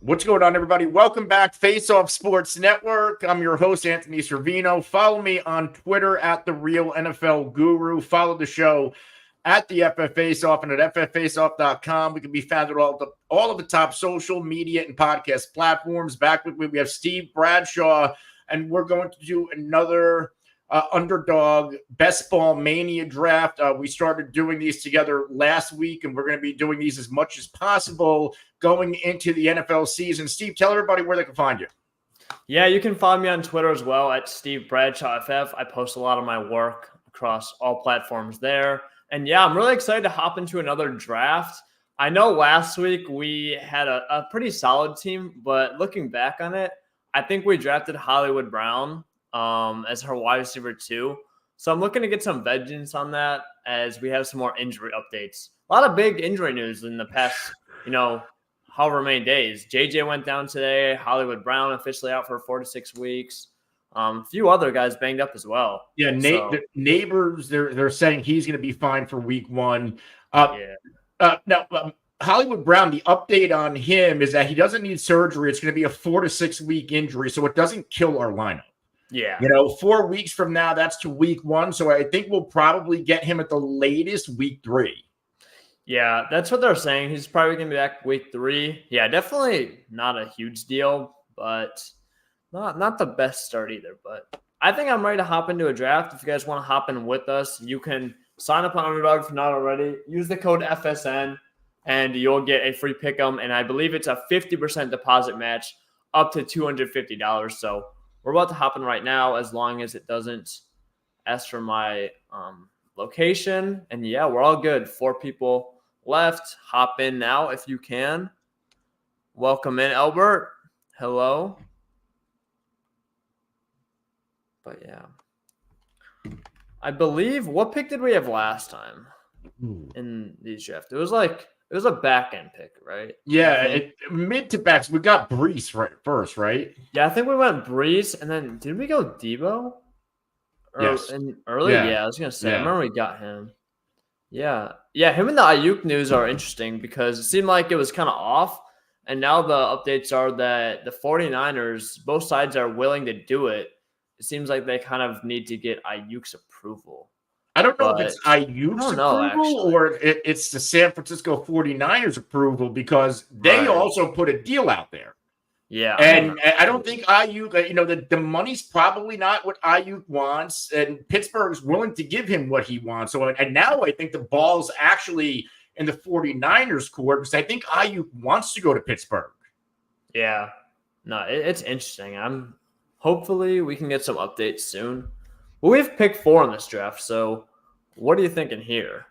What's going on, everybody? Welcome back, Face Off Sports Network. I'm your host, Anthony Servino. Follow me on Twitter at The Real NFL Guru. Follow the show at the FF Face Off and at fffaceoff.com. We can be found at all of the top social media and podcast platforms. Back with me, we have Steve Bradshaw, and we're going to do another Underdog Best Ball Mania draft. We started doing these together last week, and we're going to be doing these as much as possible going into the NFL season. Steve, tell everybody where they can find you. Yeah, you can find me on Twitter as well at Steve Bradshaw FF. I post a lot of my work across all platforms there. And yeah, I'm really excited to hop into another draft. I know last week we had a pretty solid team, but looking back on it, I think we drafted Hollywood Brown as her wide receiver too. So I'm looking to get some vengeance on that as we have some more injury updates. A lot of big injury news in the past, however many days. JJ went down today. Hollywood Brown officially out for 4 to 6 weeks. A few other guys banged up as well. Yeah, the Neighbors, they're saying he's going to be fine for week one. Now, Hollywood Brown, the update on him is that he doesn't need surgery. It's going to be a 4 to 6 week injury, so it doesn't kill our lineup. Yeah. 4 weeks from now, that's to week one. So I think we'll probably get him at the latest week 3. Yeah, that's what they're saying. He's probably going to be back week 3. Yeah, definitely not a huge deal, but not the best start either. But I think I'm ready to hop into a draft. If you guys want to hop in with us, you can sign up on Underdog if not already. Use the code FSN, and you'll get a free pick'em. And I believe it's a 50% deposit match up to $250. So we're about to hop in right now as long as it doesn't ask for my location. And yeah, we're all good. 4 people left. Hop in now if you can. Welcome in, Albert. Hello. But yeah. I believe, what pick did we have last time in these drafts? It was a back end pick, right? Yeah, mid to backs. We got Brees first, right? Yeah, I think we went Brees, and then did we go Debo? Yes. Early? Yeah, I was gonna say. Yeah. I remember we got him. Yeah, him and the Ayuk news are interesting because it seemed like it was kind of off, and now the updates are that the 49ers, both sides are willing to do it. It seems like they kind of need to get Ayuk's approval. I don't know if it's Ayuk's approval or it's the San Francisco 49ers approval because they also put a deal out there. Yeah. And I don't think Ayuk, the money's probably not what Ayuk wants, and Pittsburgh's willing to give him what he wants. So, and now I think the ball's actually in the 49ers' court because I think Ayuk wants to go to Pittsburgh. Yeah. No, it's interesting. Hopefully we can get some updates soon. Well, we have pick 4 in this draft, so what are you thinking here?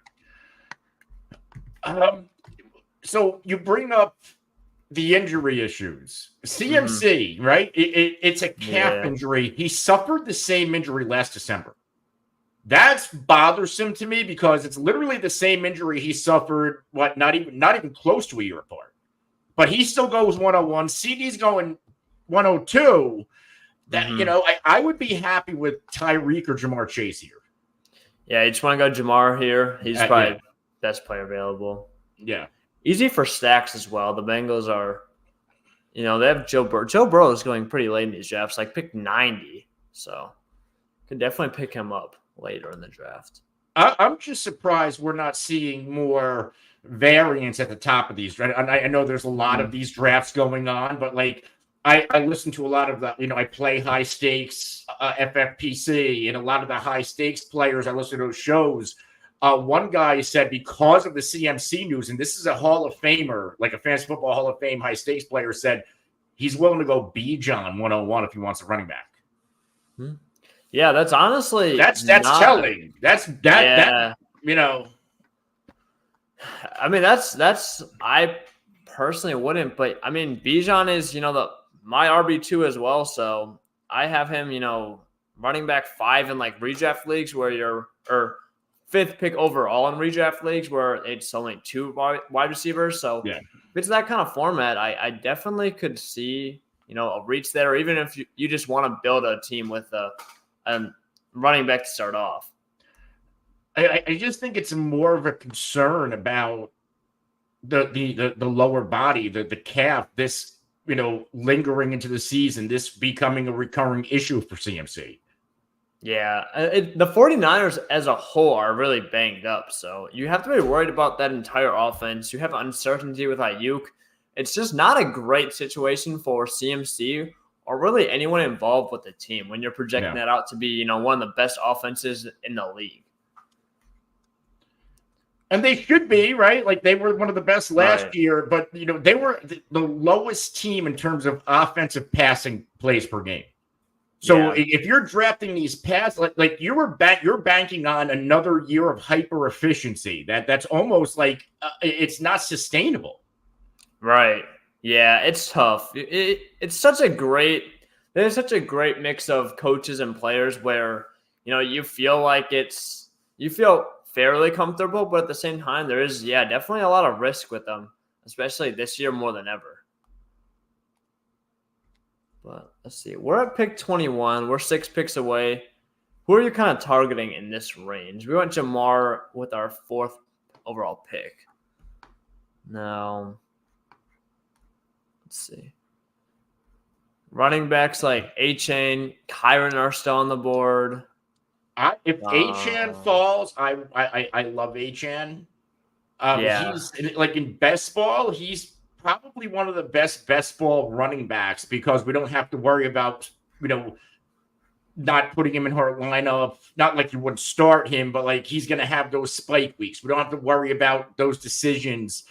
So you bring up the injury issues. CMC, right? It's a calf injury. He suffered the same injury last December. That's bothersome to me because it's literally the same injury he suffered, not even close to a year apart. But he still goes 101. CD's going 102. That I would be happy with Tyreek or Jamar Chase here. Yeah, you just want to go Jamar here. He's probably best player available. Yeah. Easy for stacks as well. The Bengals are, they have Joe Burrow. Joe Burrow is going pretty late in these drafts, like pick 90. So can definitely pick him up later in the draft. I'm just surprised we're not seeing more variance at the top of these. Right? I know there's a lot of these drafts going on, but I listen to a lot of the, I play high stakes FFPC, and a lot of the high stakes players, I listen to those shows. One guy said because of the CMC news, and this is a Hall of Famer, like a fantasy football Hall of Fame high stakes player, said he's willing to go Bijan 101 if he wants a running back. Yeah, that's honestly that's telling. That. I mean, that's I personally wouldn't, but I mean, Bijan is my RB2 as well, so I have him, running back 5 in redraft leagues where you're 5th pick overall in redraft leagues where it's only 2 wide receivers. So if it's that kind of format, I definitely could see a reach there, or even if you just want to build a team with a running back to start off. I just think it's more of a concern about the lower body, the calf. This lingering into the season, this becoming a recurring issue for CMC. Yeah, the 49ers as a whole are really banged up. So you have to be worried about that entire offense. You have uncertainty with Ayuk. It's just not a great situation for CMC or really anyone involved with the team when you're projecting that out to be, one of the best offenses in the league. And they should be, right? Like they were one of the best last year, but they were the lowest team in terms of offensive passing plays per game. So if you're drafting these pass, like you're banking on another year of hyper efficiency. That's almost like it's not sustainable. Right. Yeah, it's tough. There's such a great mix of coaches and players where you feel like you feel fairly comfortable, but at the same time there is definitely a lot of risk with them, especially this year more than ever. But let's see. We're at pick 21. We're 6 picks away. Who are you kind of targeting in this range? We went Jamar with our 4th overall pick. Now, let's see. Running backs like A-Chain, Kyren are still on the board. If A-Chan falls, I love A-Chan. He's like in best ball, he's probably one of the best ball running backs because we don't have to worry about, not putting him in our lineup. Not like you wouldn't start him, but like he's going to have those spike weeks. We don't have to worry about those decisions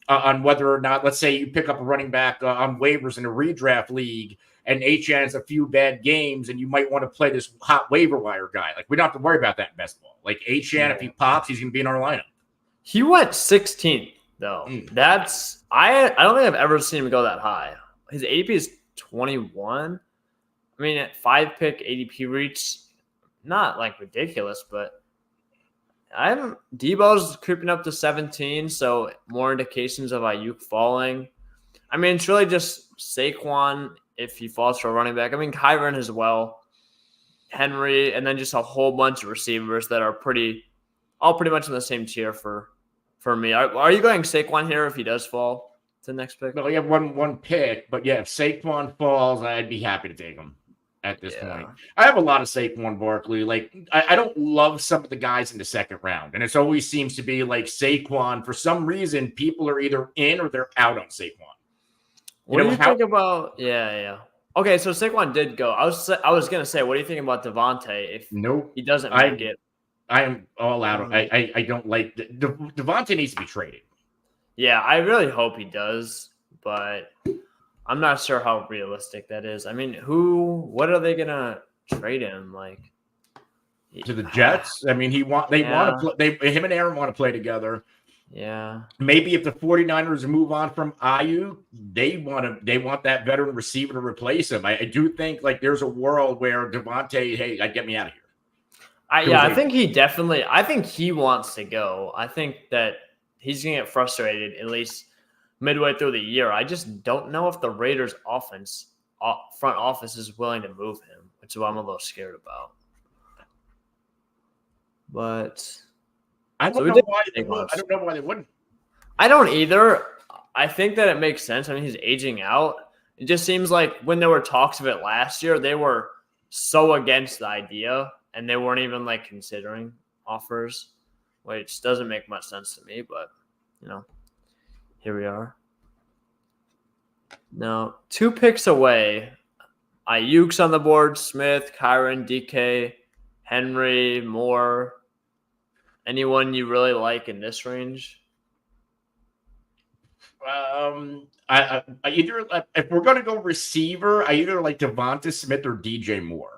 on whether or not, let's say you pick up a running back on waivers in a redraft league and H.N. has a few bad games and you might want to play this hot waiver wire guy. Like we don't have to worry about that in best ball. Like H.N., if he pops, he's going to be in our lineup. He went 16th. Though that's I don't think I've ever seen him go that high. His ADP is 21. I mean, at 5 pick ADP reach, not like ridiculous, but Debo's creeping up to 17, so more indications of Ayuk falling. I mean, it's really just Saquon if he falls for a running back. I mean, Kyren as well, Henry, and then just a whole bunch of receivers that are pretty much in the same tier for me. Are you going Saquon here if he does fall to the next pick? Well, we have one pick, but if Saquon falls, I'd be happy to take him at this point. I have a lot of Saquon Barkley. Like I don't love some of the guys in the second round, and it always seems to be like Saquon. For some reason, people are either in or they're out on Saquon. What do you think about? Yeah. Okay, so Saquon did go. I was gonna say, what do you think about Devontae if he doesn't make it? I am all out. I don't like Devontae needs to be traded. Yeah, I really hope he does, but I'm not sure how realistic that is. I mean, what are they gonna trade him like to the Jets? I mean, him and Aaron want to play together. Yeah. Maybe if the 49ers move on from Ayuk, they want that veteran receiver to replace him. I do think like there's a world where Devontae, hey, get me out of here. I think he wants to go. I think that he's going to get frustrated at least midway through the year. I just don't know if the Raiders front office is willing to move him, which is what I'm a little scared about. But I don't know why they wouldn't. I don't either. I think that it makes sense. I mean, he's aging out. It just seems like when there were talks of it last year, they were so against the idea. And they weren't even like considering offers, which doesn't make much sense to me. But here we are. Now 2 picks away. Ayuk's on the board. Smith, Kyren, DK, Henry, Moore. Anyone you really like in this range? I either if we're gonna go receiver, I either like Devonta Smith or DJ Moore.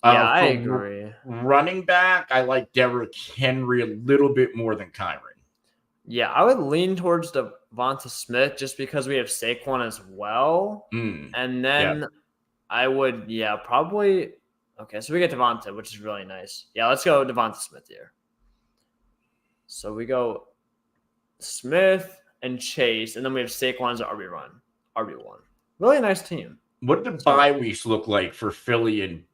Yeah, I agree. Running back, I like Derrick Henry a little bit more than Kyren. Yeah, I would lean towards Devonta Smith just because we have Saquon as well. And then I would, probably. Okay, so we get Devonta, which is really nice. Yeah, let's go Devonta Smith here. So we go Smith and Chase, and then we have Saquon as RB1. Really nice team. What did the bye weeks look like for Philly and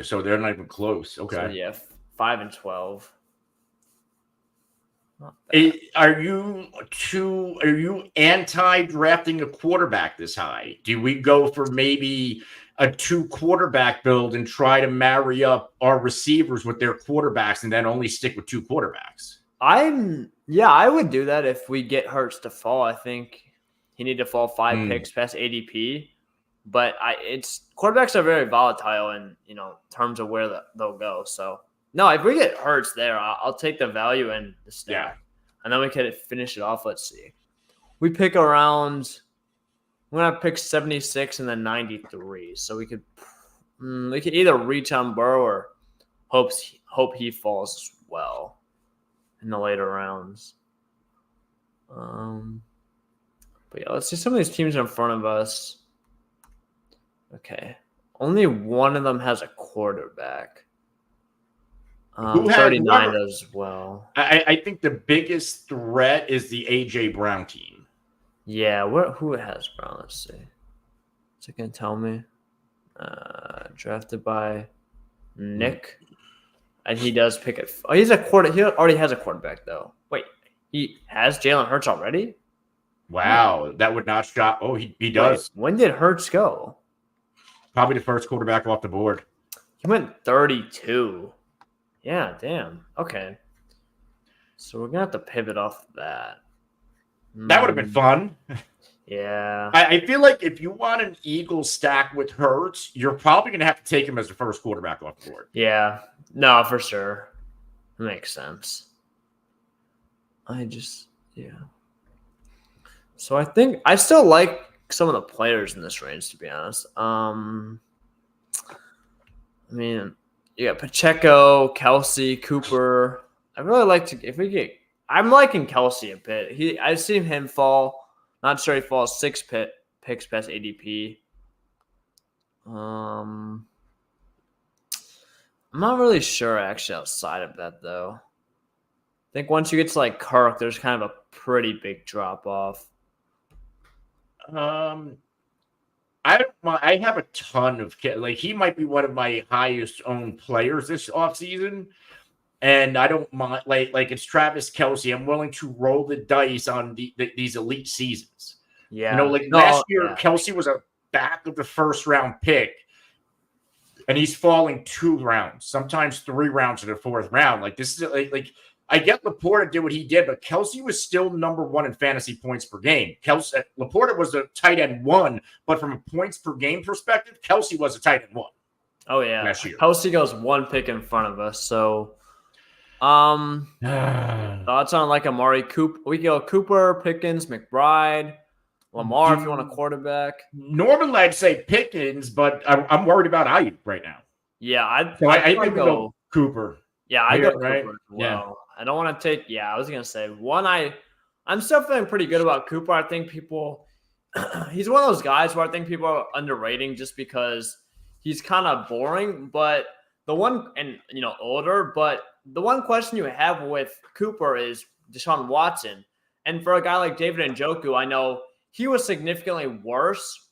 so they're not even close. Okay. So 5 and 12. Not bad. Are you anti-drafting a quarterback this high? Do we go for maybe a 2 quarterback build and try to marry up our receivers with their quarterbacks and then only stick with 2 quarterbacks? I would do that if we get Hurts to fall. I think he need to fall 5 picks past ADP. But it's quarterbacks are very volatile in terms of where they'll go. So no, if we get Hurts there, I'll take the value and the stack, and then we could finish it off. Let's see, we pick around. We're gonna pick 76 and then 93. So we could either reach on Burrow or hope he falls as well in the later rounds. But yeah, let's see some of these teams in front of us. Okay. Only one of them has a quarterback. 39 does as well. I think the biggest threat is the A.J. Brown team. Yeah, who has Brown? Let's see. Is it going to tell me? Drafted by Nick. And he does pick it. Oh, he already has a quarterback, though. Wait, he has Jalen Hurts already? Wow, that would not shock. Oh, he does. Wait, when did Hurts go? Probably the first quarterback off the board. He went 32. Yeah, damn. Okay. So we're going to have to pivot off that. That would have been fun. Yeah. I feel like if you want an Eagles stack with Hurts, you're probably going to have to take him as the first quarterback off the board. Yeah. No, for sure. That makes sense. Yeah. So I think I still like some of the players in this range, to be honest. I mean, you got Pacheco, Kelsey, Cooper. I really like to I'm liking Kelsey a bit. I've seen him fall. Not sure he falls 6 picks past ADP. I'm not really sure actually outside of that though. I think once you get to like Kirk, there's kind of a pretty big drop off. I have a ton of he might be one of my highest owned players this offseason. And I don't mind like it's Travis Kelsey. I'm willing to roll the dice on these elite seasons. Yeah. Last year, Kelsey was a back of the first round pick. And he's falling 2 rounds, sometimes 3 rounds in the 4th round. Like this is like I get Laporta did what he did, but Kelsey was still number 1 in fantasy points per game. Laporta was a tight end 1, but from a points per game perspective, Kelsey was a tight end 1. Oh yeah, last year. Kelsey goes 1 pick in front of us. So, thoughts on like Amari Cooper? We go Cooper, Pickens, McBride, Lamar if you want a quarterback. Normally I'd say Pickens, but I'm worried about Ayuk right now. Yeah, I think go Cooper. Yeah, I go Cooper right? as well. Yeah. I don't want to take. Yeah, I was gonna say I'm still feeling pretty good about Cooper. I think he's one of those guys where I think people are underrating just because he's kind of boring. But older. But the one question you have with Cooper is Deshaun Watson, and for a guy like David Njoku, I know he was significantly worse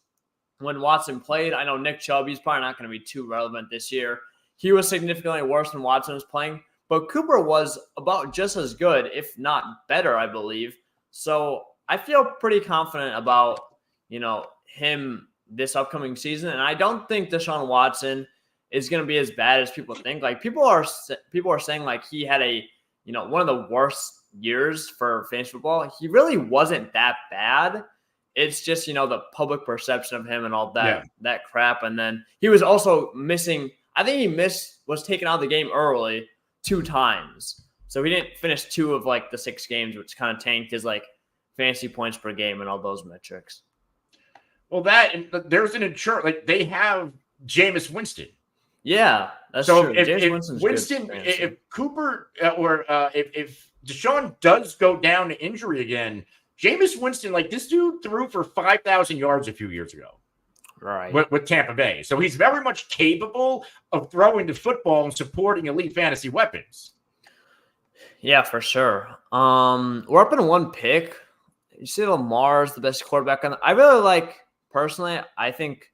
when Watson played. I know Nick Chubb, he's probably not going to be too relevant this year. He was significantly worse when Watson was playing. But Cooper was about just as good, if not better, I believe. So I feel pretty confident about, him this upcoming season. And I don't think Deshaun Watson is going to be as bad as people think. Like people are saying like he had one of the worst years for fantasy football. He really wasn't that bad. It's just, the public perception of him and all that crap. And then he was also missing. I think was taken out of the game early 2 times. So he didn't finish 2 of like the 6 games, which kind of tanked his like fantasy points per game and all those metrics. Well, there's an insurance, like they have Jameis Winston. Yeah, that's true. If Cooper if Deshaun does go down to injury again, Jameis Winston, like this dude threw for 5,000 yards a few years ago. Right. With Tampa Bay. So he's very much capable of throwing the football and supporting elite fantasy weapons. Yeah, for sure. We're up in 1 pick. You see Lamar's the best quarterback I really like, personally, I think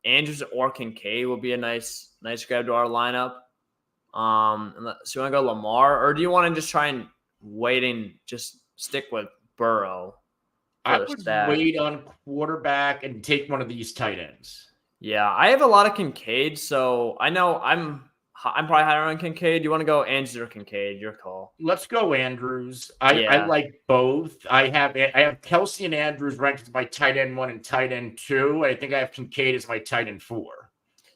Andrews or Kincaid will be a nice grab to our lineup. So you want to go Lamar, or do you want to just try and waiting, just stick with Burrow for I the would stack. wait on quarterback and take one of these tight ends. Yeah, I have a lot of Kincaid, so I know I'm probably higher on Kincaid. You want to go Andrews or Kincaid? Your call. Let's go Andrews. I Yeah, like both. I have Kelsey and Andrews ranked as my tight end 1 and tight end 2. I think I have Kincaid as my tight end 4.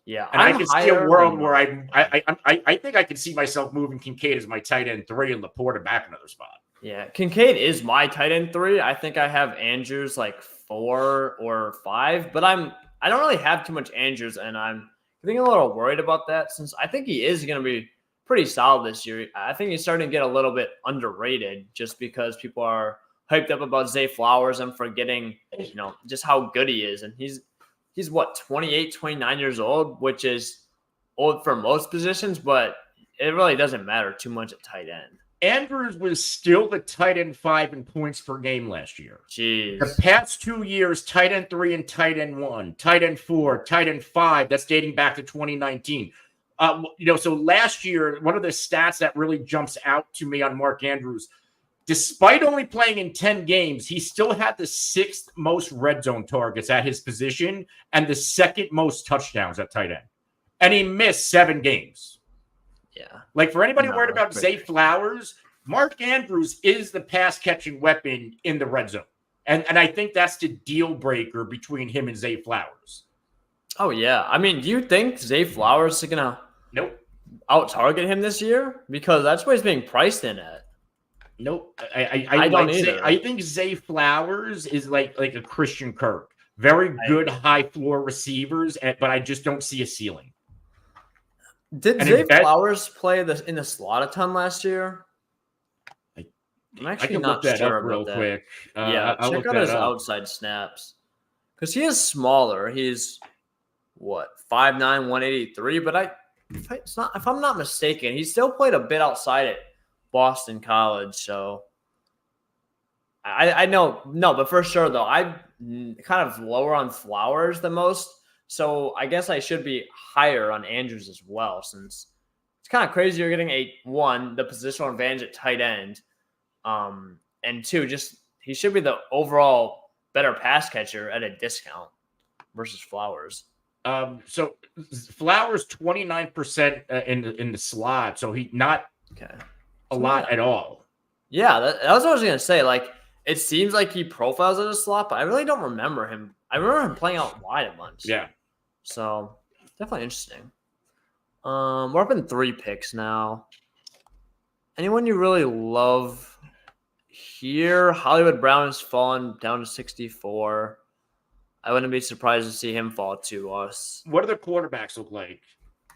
yeah, And I I'm can see a higher world than where I think I can see myself moving Kincaid as my tight end 3 and Laporta back another spot. Yeah, Kincaid is my tight end 3. I think I have Andrews like 4 or 5, but I don't really have too much Andrews, and I'm getting a little worried about that since I think he is going to be pretty solid this year. I think he's starting to get a little bit underrated just because people are hyped up about Zay Flowers and forgetting, just how good he is. And he's what, 28, 29 years old, which is old for most positions, but it really doesn't matter too much at tight end. Andrews was still the tight end 5 in points per game last year. Jeez. The past 2 years, tight end 3 and tight end 1, tight end 4, tight end 5. That's dating back to 2019. So last year, one of the stats that really jumps out to me on Mark Andrews, despite only playing in 10 games, he still had the 6th most red zone targets at his position and the 2nd most touchdowns at tight end. And he missed 7 games. Yeah. Like, for anybody worried about Zay Flowers, Mark Andrews is the pass-catching weapon in the red zone. And I think that's the deal breaker between him and Zay Flowers. Oh, yeah. I mean, do you think Zay Flowers is going to out-target him this year? Because that's what he's being priced in at. Nope. I don't either. I think Zay Flowers is like a Christian Kirk. Very good high-floor receivers, but I just don't see a ceiling. Did Zay Flowers play in the slot a ton last year? I'm actually not sure about that. Quick. Check out his outside snaps. Because he is smaller. He's, 5'9", 183. But if I'm not mistaken, he still played a bit outside at Boston College. So I know. No, but for sure, though, I'm kind of lower on Flowers than most. So I guess I should be higher on Andrews as well, since it's kind of crazy you're getting the positional advantage at tight end, and 2, just he should be the overall better pass catcher at a discount versus Flowers. So Flowers 29% in the slot, so he not a lot at all. Yeah, that was what I was gonna say. Like, it seems like he profiles as a slot, but I really don't remember him. I remember him playing out wide a bunch. Yeah. So definitely interesting. We're up in 3 picks now. Anyone you really love here? Hollywood Brown has fallen down to 64. I wouldn't be surprised to see him fall to us. What do the quarterbacks look like?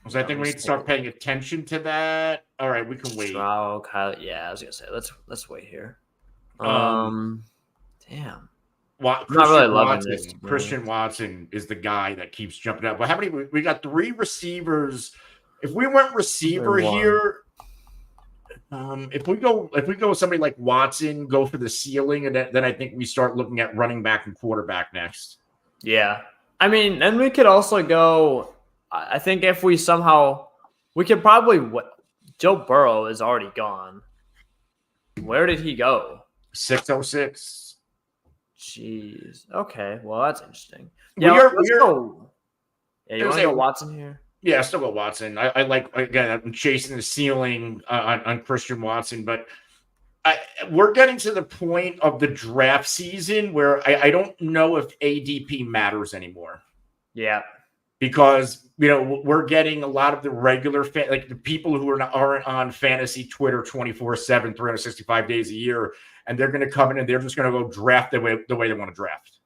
Because I think we need to start paying attention to that. All right, we can wait. Stroud, Kyle, yeah, I was gonna say let's wait here. Damn. Not really loving this. Christian Watson is the guy that keeps jumping up. But how many? We got 3 receivers. If we went receiver here, if we go with somebody like Watson, go for the ceiling, and then I think we start looking at running back and quarterback next. Yeah, I mean, and we could also go. I think if we could probably. Joe Burrow is already gone. Where did he go? 606. Jeez. Okay. Well, that's interesting. Yeah, let's go. Yeah, you want to go Watson here? Yeah, still go Watson. I like, again, I'm chasing the ceiling on Christian Watson, but we're getting to the point of the draft season where I don't know if ADP matters anymore. Yeah. Because, we're getting a lot of the regular like the people who aren't on fantasy Twitter 24/7, 365 days a year, and they're going to come in and they're just going to go draft the way they want to draft.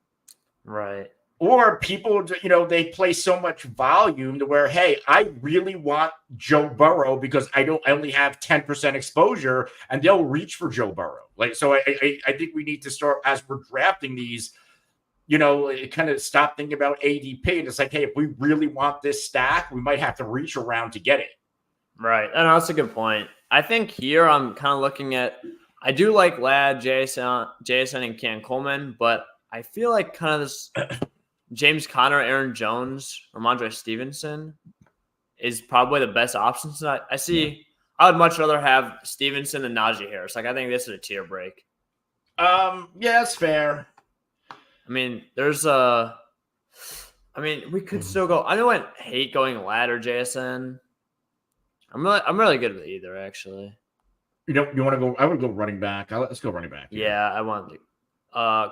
Right. Or people, they play so much volume to where, hey, I really want Joe Burrow because I only have 10% exposure, and they'll reach for Joe Burrow. Like, so I think we need to start, as we're drafting these, kind of stop thinking about ADP. And it's like, hey, if we really want this stack, we might have to reach around to get it. Right. And that's a good point. I think here I'm kind of looking at, I do like Ladd, JSN, and Cam Coleman, but I feel like kind of this James Conner, Aaron Jones, Ramondre Stevenson is probably the best options. I see I would much rather have Stevenson than Najee Harris. Like, I think this is a tier break. Yeah, that's fair. I mean, we could still go. I don't hate going ladder JSN. I'm really good with either, actually. You want to go? I would go running back. Let's go running back. Yeah, I want to.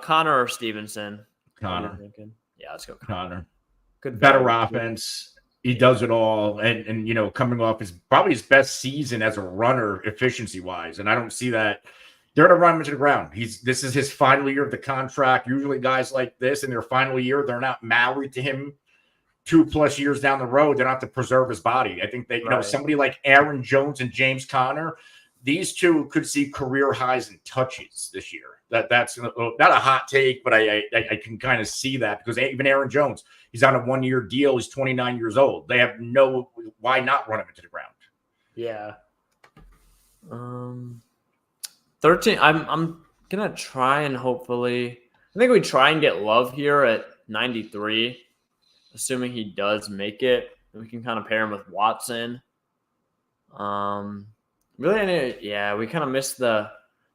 Connor or Stevenson? Connor. Yeah, let's go Connor. Good better offense. He does it all, and coming off probably his best season as a runner, efficiency wise, and I don't see that. They're going to run him into the ground. This is his final year of the contract. Usually, guys like this in their final year, they're not married to him 2+ years down the road. They don't have to preserve his body. I think they, somebody like Aaron Jones and James Conner, these two could see career highs in touches this year. That's not a hot take, but I can kind of see that because even Aaron Jones, he's on a 1-year deal. He's 29 years old. They have why not run him into the ground? Yeah. 13. I'm gonna try and hopefully. I think we try and get Love here at 93, assuming he does make it. We can kind of pair him with Watson. Really, yeah, we kind of missed the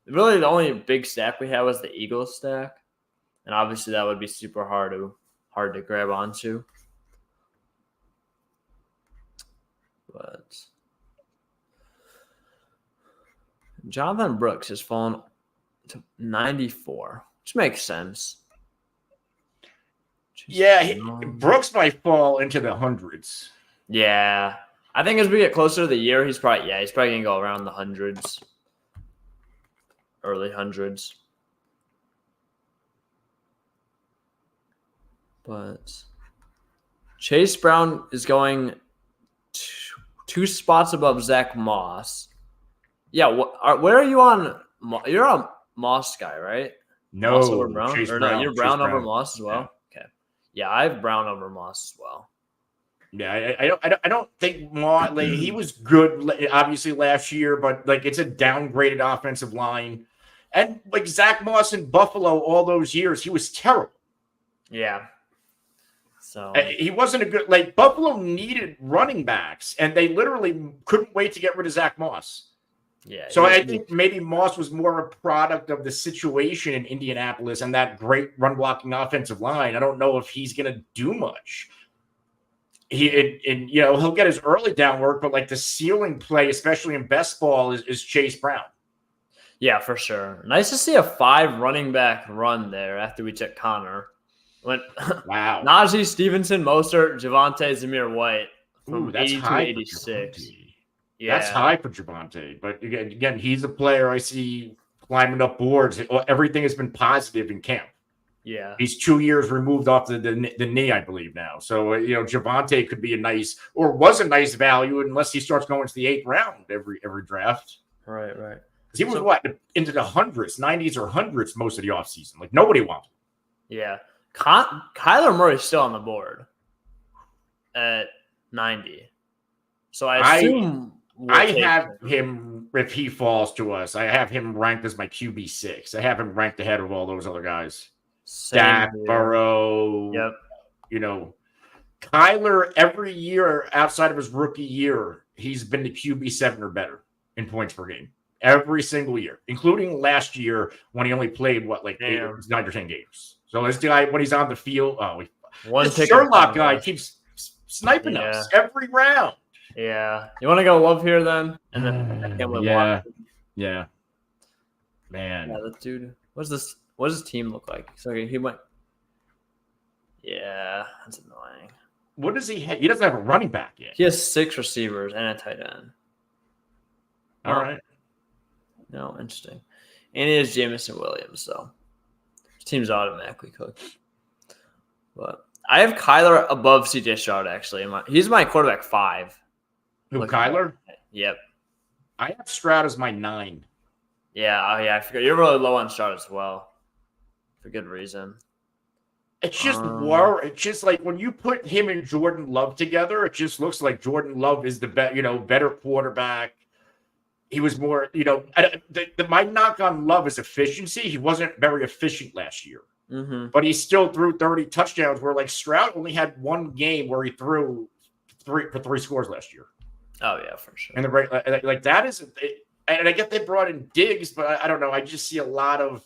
only big stack we had was the Eagles stack, and obviously that would be super hard to grab onto. But Jonathan Brooks has fallen to 94, which makes sense. Brooks might fall into the hundreds. Yeah. I think as we get closer to the year, he's probably going to go around the hundreds, early hundreds. But Chase Brown is going 2 spots above Zach Moss. Yeah, where are you on? You're a Moss guy, right? No, Moss over Brown? Chase or Brown, no, you're Brown Chase over Brown. Moss as well? Yeah. Okay. Yeah, I have Brown over Moss as well. Yeah, I don't think Moss, he was good obviously last year, but it's a downgraded offensive line. And Zach Moss in Buffalo all those years, he was terrible. Yeah. So he wasn't a good Buffalo needed running backs, and they literally couldn't wait to get rid of Zach Moss. Yeah. So I think maybe Moss was more a product of the situation in Indianapolis and that great run blocking offensive line. I don't know if he's going to do much. He'll get his early down work, but the ceiling play, especially in best ball, is Chase Brown. Yeah, for sure. Nice to see a 5 running back run there after we took Connor. Wow. Najee, Stevenson, Mostert, Javonte, Zamir White from 80 to 86. Yeah. That's high for Javonte. But again, he's a player I see climbing up boards. Everything has been positive in camp. Yeah. He's 2 years removed off the knee, I believe now. So, Javonte could be was a nice value unless he starts going to the 8th round every draft. Right. Because he was into the hundreds, 90s or hundreds most of the offseason. Nobody wanted him. Yeah. Kyler Murray's still on the board at 90. So I assume I have him, if he falls to us, I have him ranked as my QB6. I have him ranked ahead of all those other guys. Dak, Burrow. Yep. Kyler, every year outside of his rookie year, he's been the QB7 or better in points per game. Every single year, including last year when he only played 8 or 9 or 10 games. So this guy, when he's on the field, this Sherlock guy keeps sniping us every round. Yeah. You want to go Love here then? And then Yeah. Man. Yeah, that dude. What does his team look like? So he went. Yeah, that's annoying. What does he have? He doesn't have a running back yet. He has 6 receivers and a tight end. All right. No, interesting. And he has Jameson Williams, so his team's automatically cooked. But I have Kyler above CJ Stroud, actually. He's my quarterback 5. Who, Kyler? Yep. I have Stroud as my 9. Yeah, I forgot. You're really low on Stroud as well. For good reason. It's just it's just when you put him and Jordan Love together, it just looks like Jordan Love is the better quarterback. He was more, my knock on Love is efficiency. He wasn't very efficient last year, but he still threw 30 touchdowns. Where Stroud only had 1 game where he threw 3 scores last year. Oh yeah, for sure. And the right, like that is, and I get they brought in Diggs, but I don't know. I just see a lot of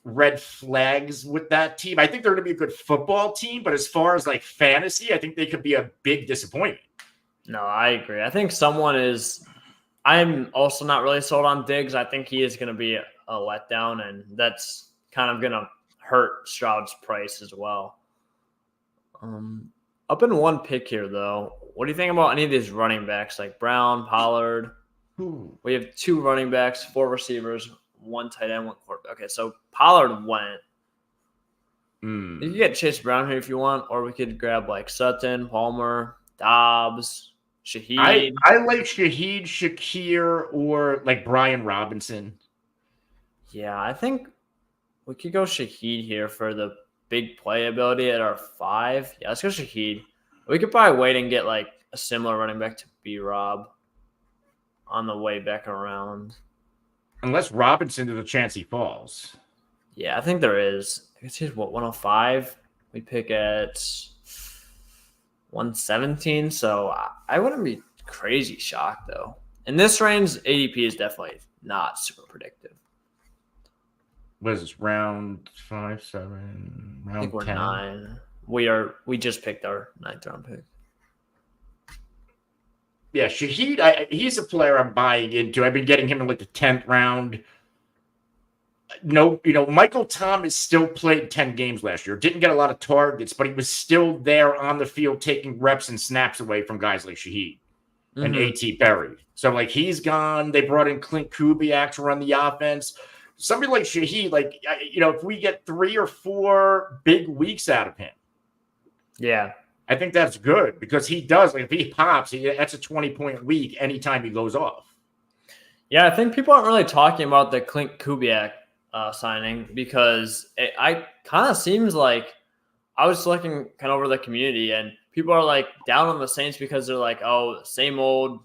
red flags with that team. I think they're going to be a good football team, but as far as like fantasy, I think they could be a big disappointment. No, I agree. I think someone is. I'm also not really sold on Diggs. I think he is going to be a letdown, and that's kind of going to hurt Stroud's price as well. Up in one pick here, though. What do you think about any of these running backs like Brown, Pollard? Ooh. We have 2 running backs, 4 receivers, 1 tight end, 1 quarterback. Okay, so Pollard went. You can get Chase Brown here if you want, or we could grab like Sutton, Palmer, Dobbs, Shaheed. I like Shaheed, Shakir, or like Brian Robinson. Yeah, I think we could go Shaheed here for the big playability at our 5. Yeah, let's go Shaheed. We could probably wait and get like a similar running back to B-Rob on the way back around. Unless Robinson, there's a chance he falls. Yeah, I think there is. I guess he's 105. We pick at 117. So I wouldn't be crazy shocked though. In this range, ADP is definitely not super predictive. What is this? Round 5, 7, round I think we're 10? 9. We just picked our 9th round pick. Yeah, Shaheed, he's a player I'm buying into. I've been getting him in like the 10th round. No, Michael Thomas still played 10 games last year. Didn't get a lot of targets, but he was still there on the field taking reps and snaps away from guys like Shaheed and A.T. Berry. So, like, he's gone. They brought in Clint Kubiak to run the offense. Somebody like Shaheed, like, if we get 3 or 4 big weeks out of him, yeah, I think that's good because he does. Like, if he pops, that's a 20-point week anytime he goes off. Yeah, I think people aren't really talking about the Clint Kubiak signing because I kind of seems like I was looking kind of over the community and people are like down on the Saints because they're like, oh, same old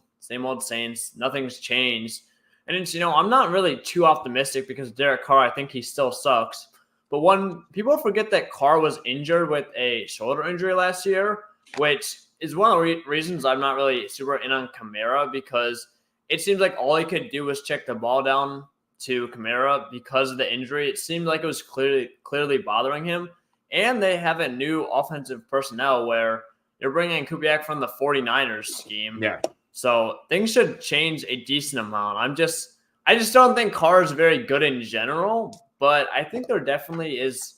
Saints, nothing's changed. And it's, I'm not really too optimistic because Derek Carr, I think he still sucks. But when people forget that Carr was injured with a shoulder injury last year, which is one of the reasons I'm not really super in on Kamara because it seems like all he could do was check the ball down to Kamara because of the injury. It seemed like it was clearly bothering him. And they have a new offensive personnel where they're bringing Kubiak from the 49ers scheme. Yeah. So things should change a decent amount. I just don't think Carr is very good in general, but I think there definitely is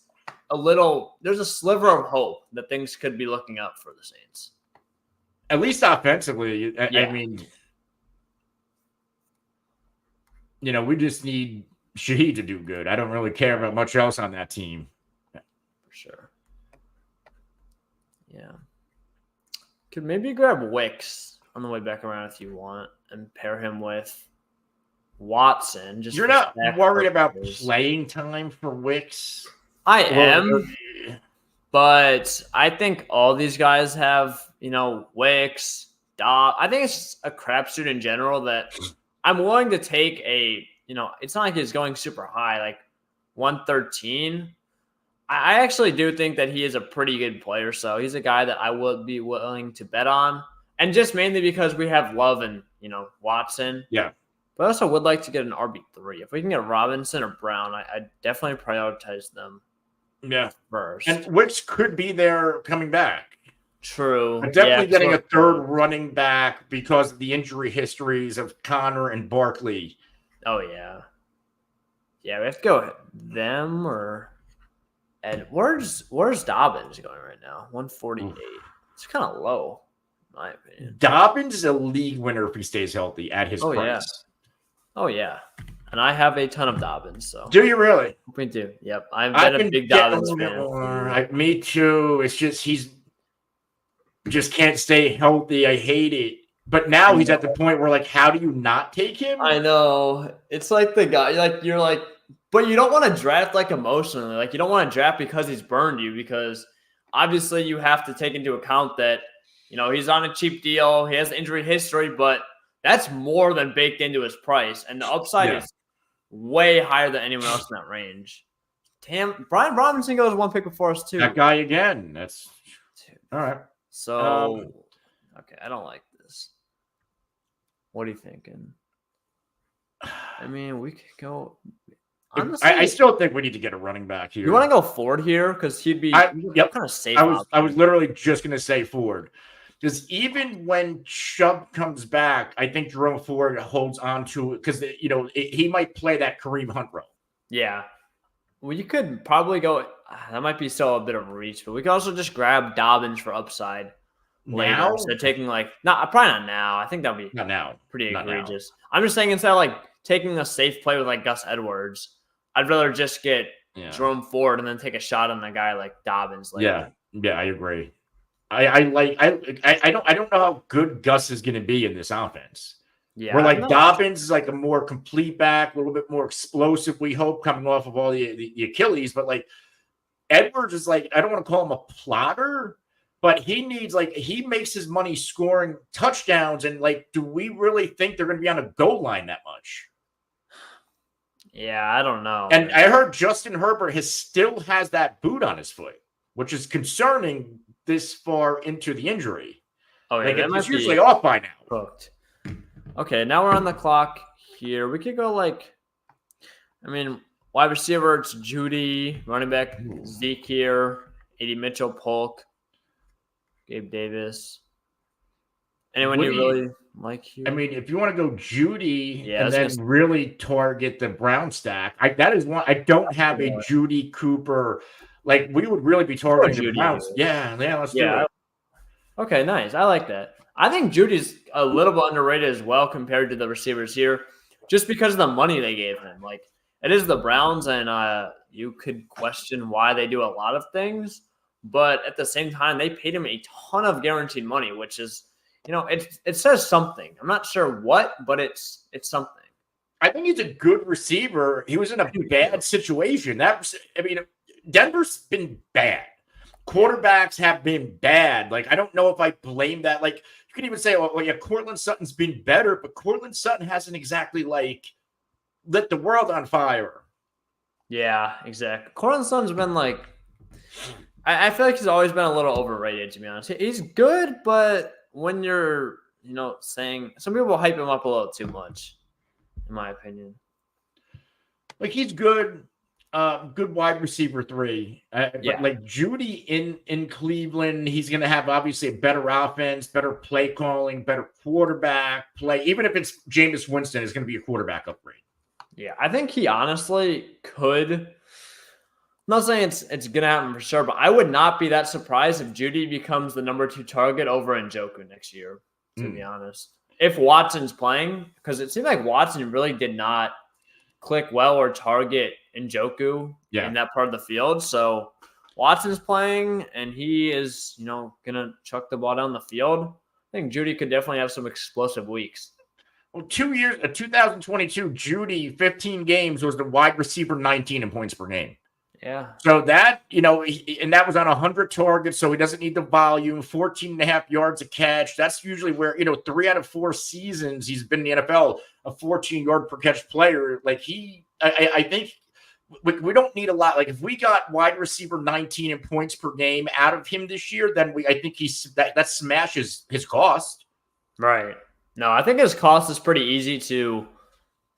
there's a sliver of hope that things could be looking up for the Saints. At least offensively, Yeah. I mean, we just need Shaheed to do good. I don't really care about much else on that team. For sure. Yeah. Could maybe grab Wicks on the way back around if you want and pair him with Watson. You're not worried about playing time for Wicks? I am, but I think all these guys have, Wicks, Dobb. I think it's just a crapshoot in general that I'm willing to take it's not like he's going super high, like 113. I actually do think that he is a pretty good player. So he's a guy that I would be willing to bet on. And just mainly because we have Love and, Watson. Yeah. But I also would like to get an RB3. If we can get Robinson or Brown, I definitely prioritize them. Yeah. First. And Wicks could be there coming back. True. I'm definitely getting a third running back because of the injury histories of Connor and Barkley. Oh, yeah. Yeah, we have to go them or... And where's Dobbins going right now? 148. It's kind of low, in my opinion. Dobbins is a league winner if he stays healthy at his price. Yeah. Oh, yeah. And I have a ton of Dobbins. So do you really? We do. Yep. I've been a big Dobbins fan. Me too. It's just he's just can't stay healthy. I hate it. But now he's at the point where, like, how do you not take him? I know. It's like the guy, you're like, but you don't want to draft like emotionally. Like you don't want to draft because he's burned you because obviously you have to take into account that, he's on a cheap deal. He has injury history, but that's more than baked into his price. And the upside is way higher than anyone else in that range. Damn, Brian Robinson goes one pick before us too. That guy again. That's all right. So, okay, I don't like this. What are you thinking? I mean, we could go. Honestly, I still think we need to get a running back here. You want to go Ford here because he'd be kind of safe. I was literally just going to say Ford. Because even when Chubb comes back, I think Jerome Ford holds on to it because, he might play that Kareem Hunt role. Yeah. Well, you could probably go. That might be still a bit of a reach, but we could also just grab Dobbins for upside later. Now? So taking probably not now. I think that'd be not now. Pretty not egregious. Now. I'm just saying instead of taking a safe play with Gus Edwards, I'd rather just get Jerome Ford and then take a shot on the guy like Dobbins later. Yeah, I agree. I don't know how good Gus is going to be in this offense. Yeah, where Dobbins is a more complete back, a little bit more explosive. We hope coming off of all the Achilles, but Edwards is I don't want to call him a plotter, but he needs he makes his money scoring touchdowns, and do we really think they're going to be on a goal line that much? Yeah, I don't know. And I heard Justin Herbert still has that boot on his foot, which is concerning this far into the injury. Oh, yeah, it's usually off by now. Hooked. Okay, now we're on the clock here. We could go wide receiver, it's Judy, running back, Zeke here, A.D. Mitchell, Polk, Gabe Davis. Anyone you really like here? I mean, if you want to go Judy and then really target the Brown stack, that is one. I don't have a Judy Cooper. We would really be targeting the Browns. Yeah, let's do it. Okay, nice. I like that. I think Judy's a little bit underrated as well compared to the receivers here, just because of the money they gave him. It is the Browns, and you could question why they do a lot of things, but at the same time, they paid him a ton of guaranteed money, which is, it says something. I'm not sure what, but it's something. I think he's a good receiver. He was in a bad situation. Denver's been bad. Quarterbacks have been bad. I don't know if I blame that. You could even say, Courtland Sutton's been better, but Courtland Sutton hasn't exactly lit the world on fire. Yeah, exactly. Courtland Sutton's been I feel like he's always been a little overrated, to be honest. He's good, but when you're, saying some people hype him up a little too much, in my opinion. He's good. Good wide receiver 3. But Judy in Cleveland, he's going to have obviously a better offense, better play calling, better quarterback play. Even if it's Jameis Winston, it's going to be a quarterback upgrade. Yeah, I think he honestly could. I'm not saying it's going to happen for sure, but I would not be that surprised if Judy becomes the number 2 target over Njoku next year, to be honest. If Watson's playing, because it seemed like Watson really did not click well or target Njoku in that part of the field. So Watson's playing and he is, gonna chuck the ball down the field. I think Judy could definitely have some explosive weeks. Well, 2022, Judy, 15 games, was the wide receiver 19 in points per game. Yeah. So that, and that was on 100 targets, so he doesn't need the volume, 14 and a half yards a catch. That's usually where, 3 out of 4 seasons he's been in the NFL, a 14-yard per catch player. I think we don't need a lot. If we got wide receiver 19 in points per game out of him this year, then I think that smashes his cost. Right. No, I think his cost is pretty easy to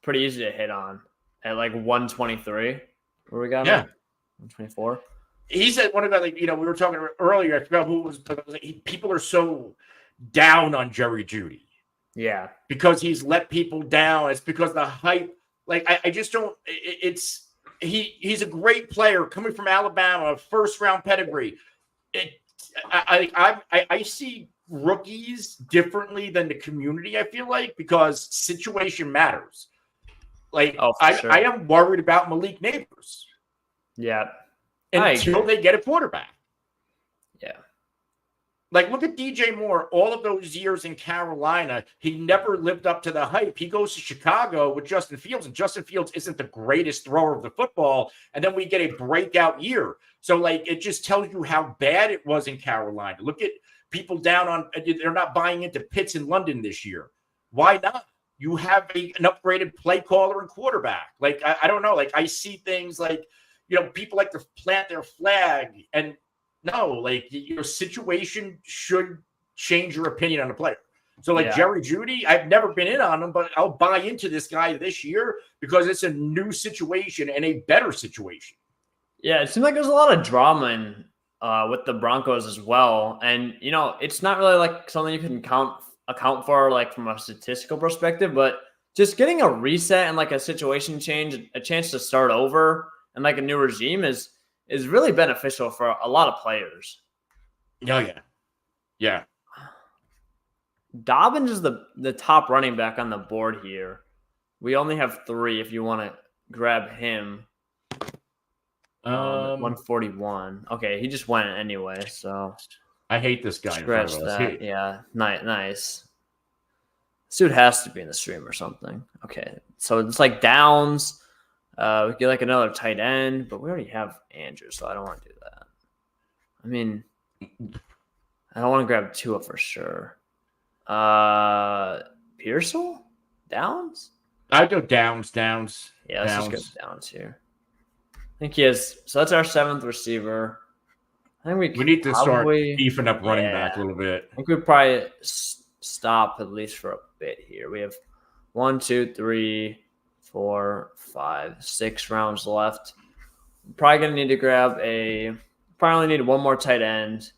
hit on at 123. Where we got him? 124. He said one of the we were talking earlier. I forgot who it was. People are so down on Jerry Jeudy. Yeah, because he's let people down. It's because the hype. I just don't. He's a great player coming from Alabama, first round pedigree. I see rookies differently than the community. I feel because situation matters. Sure. I am worried about Malik Neighbors. Yeah. Until they get a quarterback. Yeah. Look at DJ Moore. All of those years in Carolina, he never lived up to the hype. He goes to Chicago with Justin Fields, and Justin Fields isn't the greatest thrower of the football. And then we get a breakout year. So, it just tells you how bad it was in Carolina. Look at people down on – they're not buying into Pitts in London this year. Why not? You have an upgraded play caller and quarterback. I don't know. I see things people like to plant their flag, and no, your situation should change your opinion on a player. So like Jerry Jeudy, I've never been in on him, but I'll buy into this guy this year because it's a new situation and a better situation. Yeah, it seems like there's a lot of drama in with the Broncos as well, and it's not really like something you can account for like from a statistical perspective, but just getting a reset and like a situation change, a chance to start over, and like a new regime is really beneficial for a lot of players. Oh yeah, yeah. Dobbins is the top running back on the board here. We only have 3 if you want to grab him. 141. Okay, he just went anyway, so I hate this guy. Scratch that. Yeah, nice. This dude has to be in the stream or something. Okay, so it's like Downs. We get like another tight end, but we already have Andrew, so I don't want to do that. I mean, I don't want to grab Tua for sure. Pearsall? Downs? I'd go Downs. Yeah, let's just go Downs here. I think he has. So that's our 7th receiver. I think we need to start beefing up running back a little bit. I think we probably stop at least for a bit here. We have 1, 2, 3, 4, 5, 6 rounds left. We're probably gonna need to grab probably need one more tight end.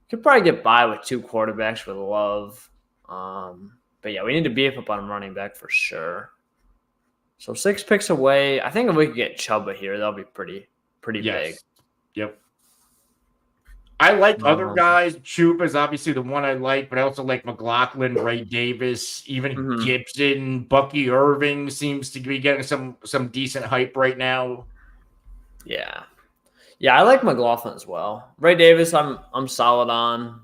Could probably get by with 2 quarterbacks with Love. But yeah, we need to beef up on running back for sure. So 6 picks away. I think if we could get Chuba here, that'll be pretty big. Yep. I like other guys. Chuba's obviously the one I like, but I also like McLaughlin, Ray Davis, even Gibson, Bucky Irving seems to be getting some decent hype right now. Yeah. Yeah, I like McLaughlin as well. Ray Davis, I'm solid on.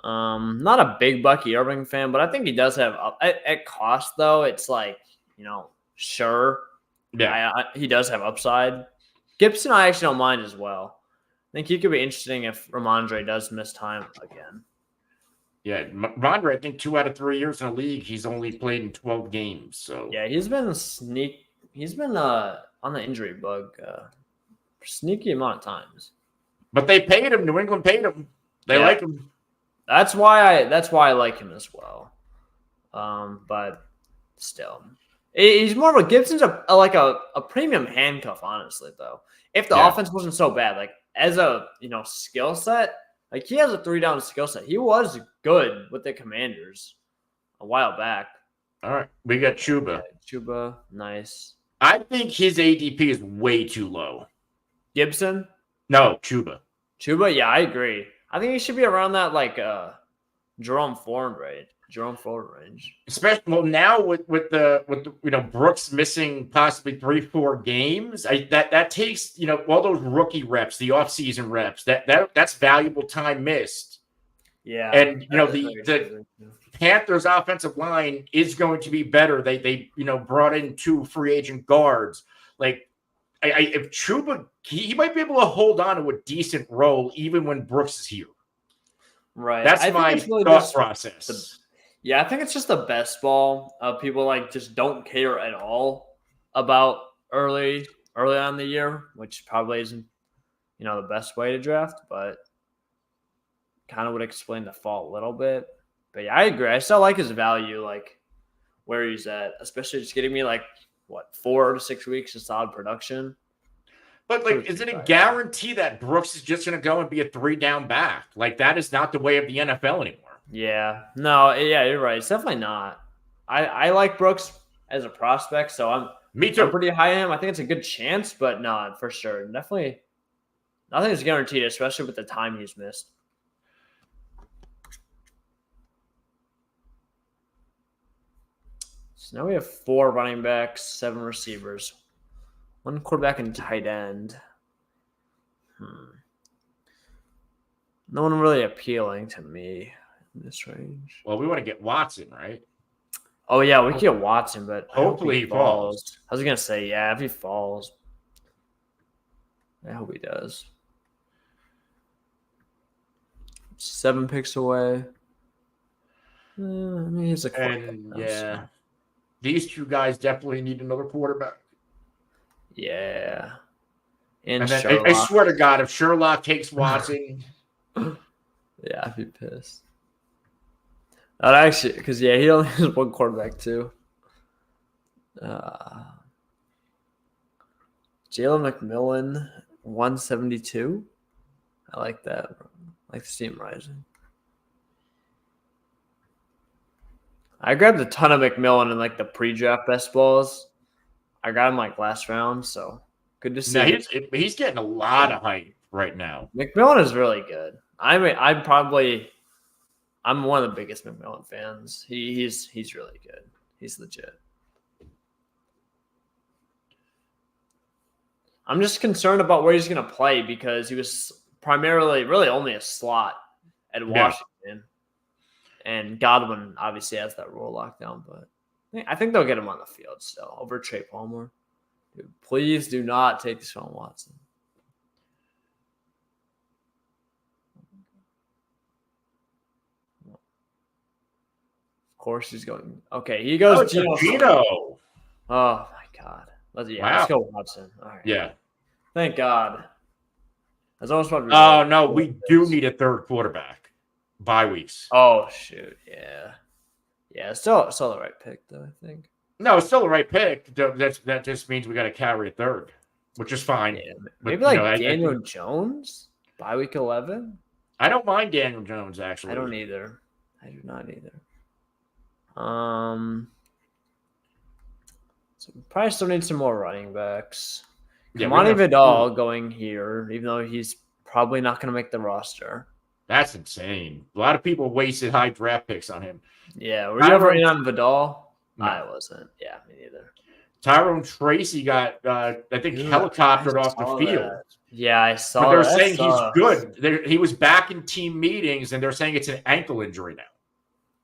Not a big Bucky Irving fan, but I think he does have at cost though. It's like, sure. Yeah. He does have upside. Gibson, I actually don't mind as well. I think he could be interesting if Ramondre does miss time again. Yeah, Ramondre, I think 2 out of 3 years in the league, he's only played in 12 games. So yeah, he's been on the injury bug sneaky amount of times. But they paid him. New England paid him. They like him. That's why I like him as well. But still, he's more of a Gibson's a premium handcuff, honestly. Though, if the offense wasn't so bad, like as a skill set, like he has a 3-down skill set. He was good with the Commanders a while back. All right, we got Chuba. Chuba, nice. I think his ADP is way too low. Gibson? No, Chuba. Chuba, yeah, I agree. I think he should be around that Jerome Ford range. Especially now with the Brooks missing possibly 3-4 games. That takes all those rookie reps, the offseason reps. That's valuable time missed. Yeah, and the Panthers' offensive line is going to be better. They brought in 2 free agent guards. Like if Chuba, he might be able to hold on to a decent role even when Brooks is here. Right. That's my thought process. I think it's just the best ball. People just don't care at all about early on in the year, which probably isn't the best way to draft, but kind of would explain the fall a little bit. But yeah, I agree. I still like his value, like where he's at, especially just getting me 4 to 6 weeks of solid production. But is it a guarantee that Brooks is just going to go and be a 3-down back? That is not the way of the NFL anymore. Yeah. No, yeah, you're right. It's definitely not. I like Brooks as a prospect, so Me too. I'm pretty high on him. I think it's a good chance, but not for sure. Definitely nothing is guaranteed, especially with the time he's missed. So now we have 4 running backs, 7 receivers, 1 quarterback and tight end. No one really appealing to me in this range. Well, we want to get Watson, right? Oh, yeah, we can get Watson, but hopefully he falls. I was going to say, yeah, if he falls, I hope he does. 7 picks away. He's a quarterback. These 2 guys definitely need another quarterback. Yeah. And then I swear to God, if Sherlock takes Watson. Yeah, I'd be pissed. Actually, because he only has one quarterback too. Jalen McMillan, 172. I like that. I like to see him rising. I grabbed a ton of McMillan in like the pre-draft best balls. I got him like last round, so good to see. Now he's getting a lot of hype right now. McMillan is really good. I'm one of the biggest McMillan fans. He's really good. He's legit. I'm just concerned about where he's going to play because he was primarily really only a slot at Washington. Yeah. And Godwin obviously has that role locked down, but I think they'll get him on the field still over Trey Palmer. Dude, please do not take Deshaun Watson. Of course he's going. Okay, he goes Gino. Oh my God. Let's go Watson. All right. Yeah. Thank God. That's almost what. Oh no, we do need a third quarterback. Bye weeks. Oh shoot, yeah. Still the right pick though. I think. No, it's still the right pick. That just means we got to carry a third, which is fine. Yeah, maybe Daniel Jones bye week 11. I don't mind Daniel Jones actually. I don't either. I do not either. So we probably still need some more running backs. Mania Vidal going here, even though he's probably not going to make the roster. That's insane. A lot of people wasted high draft picks on him. Yeah, were you ever in on Vidal? No. I wasn't. Yeah, me neither. Tyrone Tracy got, I think, helicoptered off the field. That. Yeah, I saw. But they're saying he's good. He was back in team meetings, and they're saying it's an ankle injury now.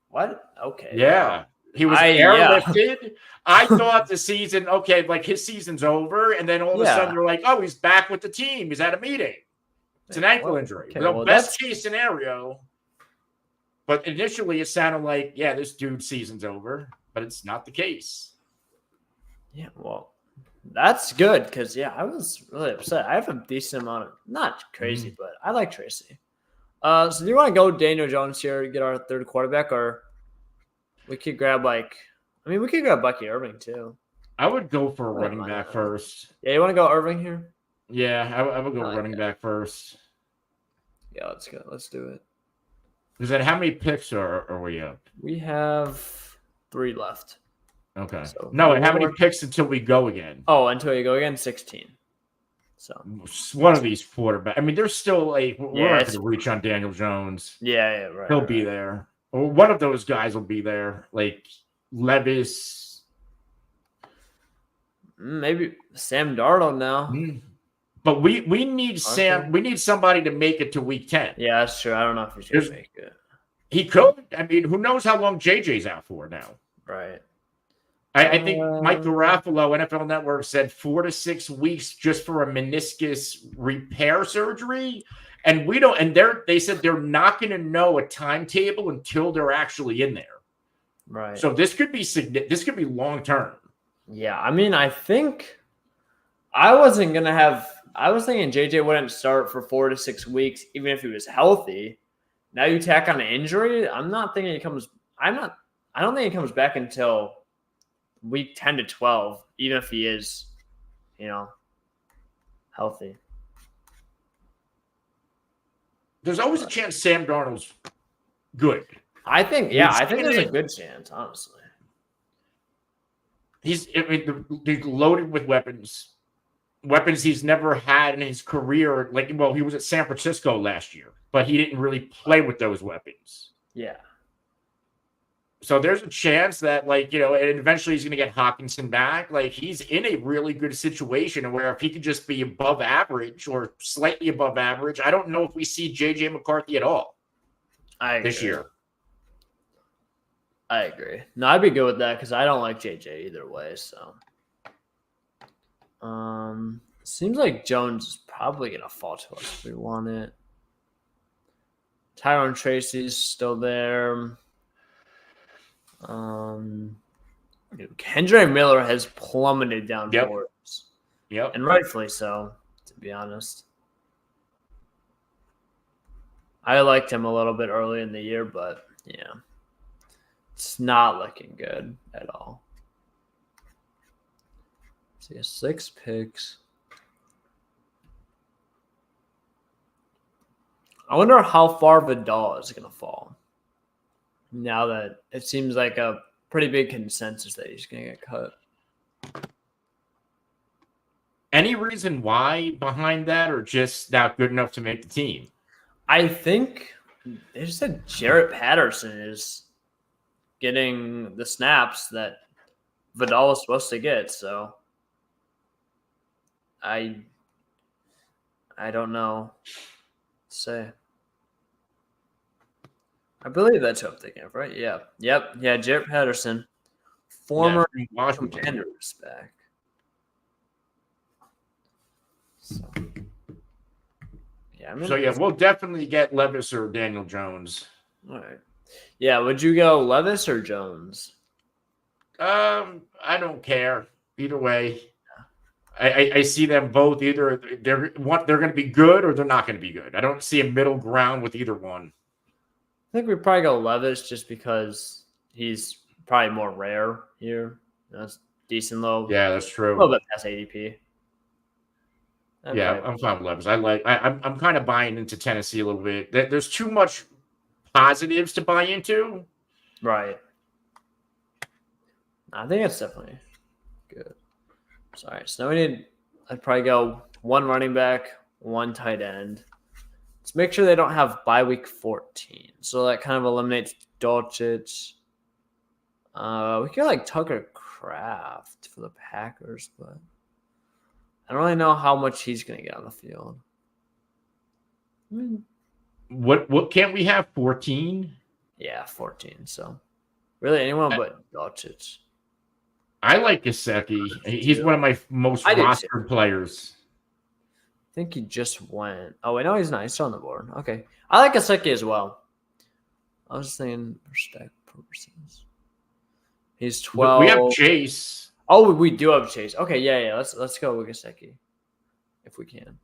What? Okay. Yeah. He was airlifted. Yeah. I thought the season, like his season's over, and then all of a sudden they're like, oh, he's back with the team. He's at a meeting. It's an ankle injury. Okay, best case scenario. But initially it sounded like, this dude's season's over, but it's not the case. Yeah, well, that's good because, I was really upset. I have a decent amount of, not crazy, but I like Tracy. So do you want to go Daniel Jones here, get our third quarterback, or we could grab we could grab Bucky Irving too. I would go for a running back first. Yeah, you want to go Irving here? Yeah, I would go running back first. Yeah, let's go. Let's do it. Is that how many picks are we up? We have 3 left. Okay. So how many picks until we go again? Oh, until you go again, 16. So one of these quarterbacks. I mean, there's still we're not going to reach on Daniel Jones. Yeah, right. He'll be there. Or one of those guys will be there, like Levis. Maybe Sam Darnold now. But we need Sam. We need somebody to make it to week 10. Yeah, that's true. I don't know if he's going to make it. He could. I mean, who knows how long JJ's out for now? Right. I think Mike Garafolo, NFL Network, said 4 to 6 weeks just for a meniscus repair surgery. And we don't. And they said they're not going to know a timetable until they're actually in there. Right. So this could be long term. Yeah, I mean, I think I was thinking JJ wouldn't start for 4 to 6 weeks, even if he was healthy. Now you tack on an injury. I don't think he comes back until week 10 to 12, even if he is, healthy. There's always a chance Sam Darnold's good. I think there's a good chance, honestly. He's loaded with weapons he's never had in his career. He was at San Francisco last year, but he didn't really play with those weapons. Yeah. So there's a chance that, and eventually he's going to get Hawkinson back. He's in a really good situation where if he could just be above average or slightly above average, I don't know if we see J.J. McCarthy at all this year. I agree. No, I'd be good with that because I don't like JJ either way. So, seems like Jones is probably gonna fall to us if we want it. Tyrone Tracy's still there. Kendra Miller has plummeted down for us. Yep, and rightfully so. To be honest, I liked him a little bit early in the year, but yeah. It's not looking good at all. So he has 6 picks. I wonder how far Vidal is going to fall. Now that it seems like a pretty big consensus that he's going to get cut. Any reason why behind that, or just not good enough to make the team? I think they just said Jarrett Patterson is getting the snaps that Vidal was supposed to get. So I don't know what to say. I believe that's who I'm thinking of, right? Yeah. Yep. Yeah, Jarrett Patterson, former Commanders back. So yeah, we'll definitely get Levis or Daniel Jones. All right. Yeah, would you go Levis or Jones? I don't care either way. I see them both. Either they're going to be good or they're not going to be good. I don't see a middle ground with either one. I think we'd probably go Levis just because he's probably more rare here. That's decent low. Yeah, that's true. A little bit past ADP. I'm fine with Levis. I'm kind of buying into Tennessee a little bit. There's too much positives to buy into. Right. I think it's definitely good. Sorry. So now I'd probably go 1 running back, 1 tight end. Let's make sure they don't have bye week 14. So that kind of eliminates Dolchich. We could like Tucker Kraft for the Packers, but I don't really know how much he's going to get on the field. What can't we have? 14? Yeah, 14. So really anyone but Dolchich. I like Gesicki. He's one of my most rostered players. I think he just went. Oh, wait, no, he's not. He's still on the board. Okay. I like Gesicki as well. I was saying respect purposes. He's 12. We have Chase. Oh, we do have Chase. Okay, yeah. Let's go with Gesicki if we can.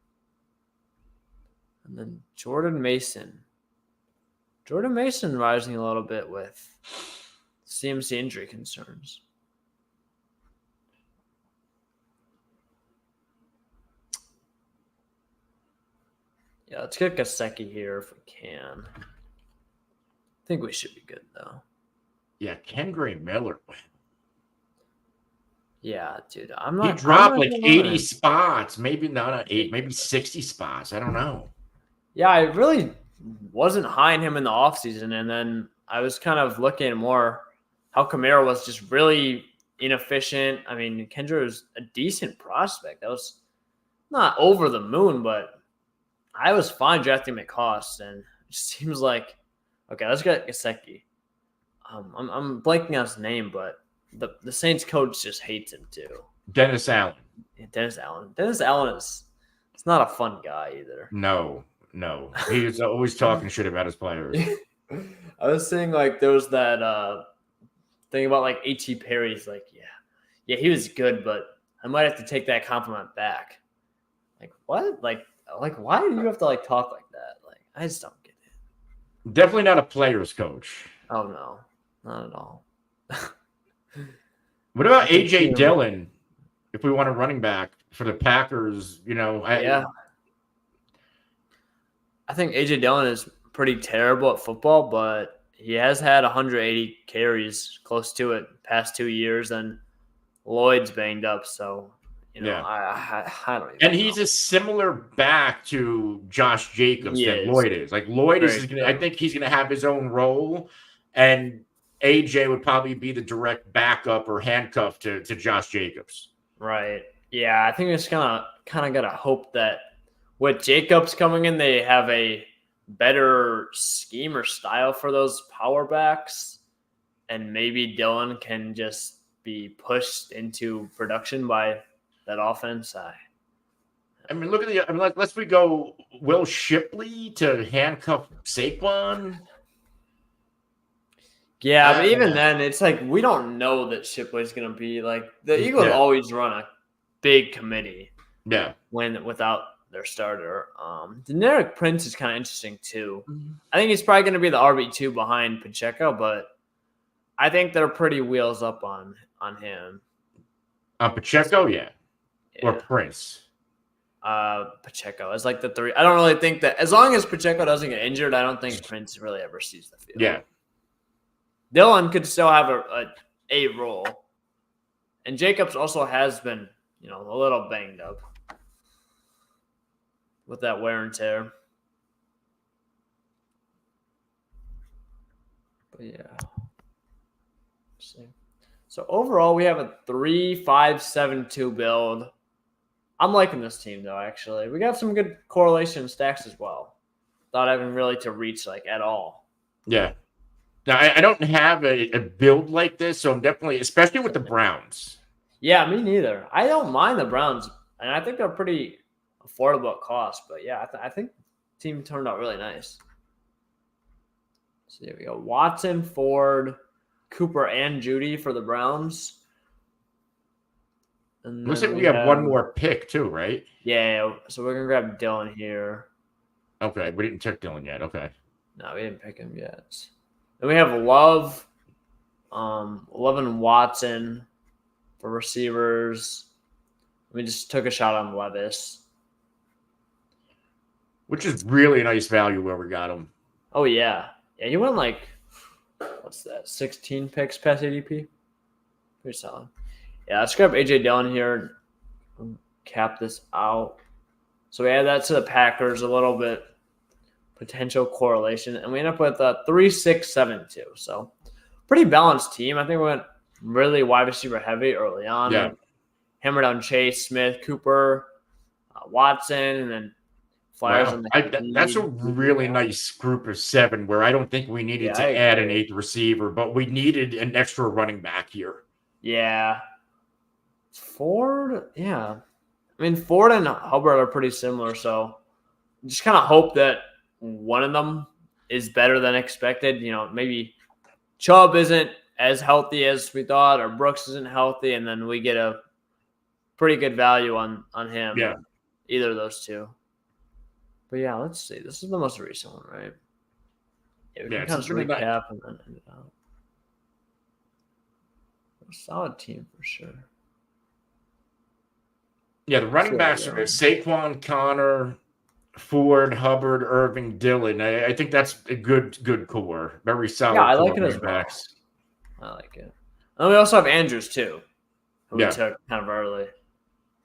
And then Jordan Mason. Jordan Mason rising a little bit with CMC injury concerns. Yeah, let's get Gesicki here if we can. I think we should be good, though. Yeah, Kendra Miller. Yeah, dude. I'm not. He dropped like 80 spots. Maybe not 8, maybe 60 spots. I don't know. Yeah, I really wasn't high in him in the offseason. And then I was kind of looking more how Kamara was just really inefficient. I mean, Kendra was a decent prospect. That was not over the moon, but I was fine drafting him at cost, and it just seems like okay. Let's get Gesicki. I'm blanking on his name, but the Saints coach just hates him too. Dennis Allen. Yeah, Dennis Allen. Dennis Allen it's not a fun guy either. No, he's always talking shit about his players. I was saying like there was that thing about like A.T. Perry. He's like, yeah, he was good, but I might have to take that compliment back. Like what? Like why do you have to like talk like that? Like I just don't get it. Definitely not a player's coach. Oh no, not at all. What about AJ Dillon? If we want a running back for the Packers, I think AJ Dillon is pretty terrible at football, but he has had 180 carries, close to it, past 2 years, and Lloyd's banged up, so. I don't even know. He's a similar back to Josh Jacobs that Lloyd is. Like Lloyd I think he's going to have his own role, and AJ would probably be the direct backup or handcuff to Josh Jacobs. Right. Yeah, I think it's kind of got to hope that with Jacobs coming in, they have a better scheme or style for those power backs, and maybe Dillon can just be pushed into production by that offense. I mean, look at let's we go Will Shipley to handcuff Saquon. Yeah, but even then, it's like we don't know that Shipley's going to be like the Eagles always run a big committee. Yeah, without their starter, Deneric Prince is kind of interesting too. I think he's probably going to be the RB2 behind Pacheco, but I think they're pretty wheels up on him. Pacheco, yeah. Or Prince. Pacheco is like the 3. I don't really think that as long as Pacheco doesn't get injured, I don't think Prince really ever sees the field. Yeah. Dylan could still have a role. And Jacobs also has been, a little banged up with that wear and tear. But yeah. Let's see. So overall, we have a 3-5-7-2 build. I'm liking this team, though, actually. We got some good correlation stacks as well. Not having really to reach, at all. Yeah. Now, I don't have a build like this, so I'm definitely, especially with the Browns. Yeah, me neither. I don't mind the Browns, and I think they're pretty affordable at cost. But, yeah, I think the team turned out really nice. So there we go. Watson, Ford, Cooper, and Judy for the Browns. And looks like we have one more pick too, right? Yeah, so we're going to grab Dylan here. Okay, we didn't check Dylan yet. Okay. No, we didn't pick him yet. Then we have Love and Watson for receivers. We just took a shot on Levis. Which is really a nice value where we got him. Oh, yeah. Yeah, he went what's that, 16 picks past ADP? Pretty solid. Yeah, let's grab A.J. Dillon here and cap this out. So we add that to the Packers a little bit. Potential correlation. And we end up with a 3-6-7-2. So pretty balanced team. I think we went really wide receiver heavy early on. Yeah. Hammered on Chase, Smith, Cooper, Watson, and then Flyers on the that's a really nice group of 7 where I don't think we needed to add an 8th receiver, but we needed an extra running back here. Yeah. Ford, yeah. I mean, Ford and Hubbard are pretty similar, so just kind of hope that one of them is better than expected. Maybe Chubb isn't as healthy as we thought, or Brooks isn't healthy, and then we get a pretty good value on him. Yeah. Either of those two. But yeah, let's see. This is the most recent one, right? Yeah, we can kind of recap and then end it out. A solid team for sure. Yeah, the running backs are Saquon, Connor, Ford, Hubbard, Irving, Dillon. I think that's a good core. Very solid. Yeah, I like it as well. I like it. And we also have Andrews too, who we took kind of early.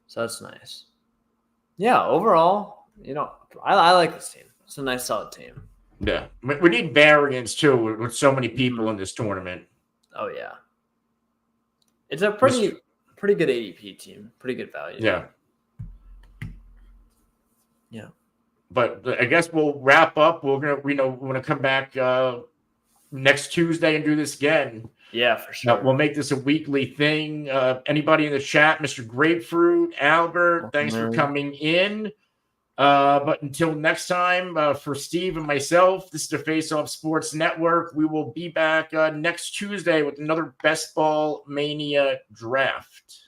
So that's nice. Yeah, overall, I like this team. It's a nice, solid team. Yeah. We need variance too with so many people in this tournament. Oh, yeah. It's a pretty good ADP team. Pretty good value. Yeah. Yeah. But I guess we'll wrap up. We're gonna come back next Tuesday and do this again. Yeah, for sure. We'll make this a weekly thing. Anybody in the chat, Mr. Grapefruit, Albert, thanks for coming in. But until next time, for Steve and myself, this is the Face Off Sports Network. We will be back next Tuesday with another Best Ball Mania draft.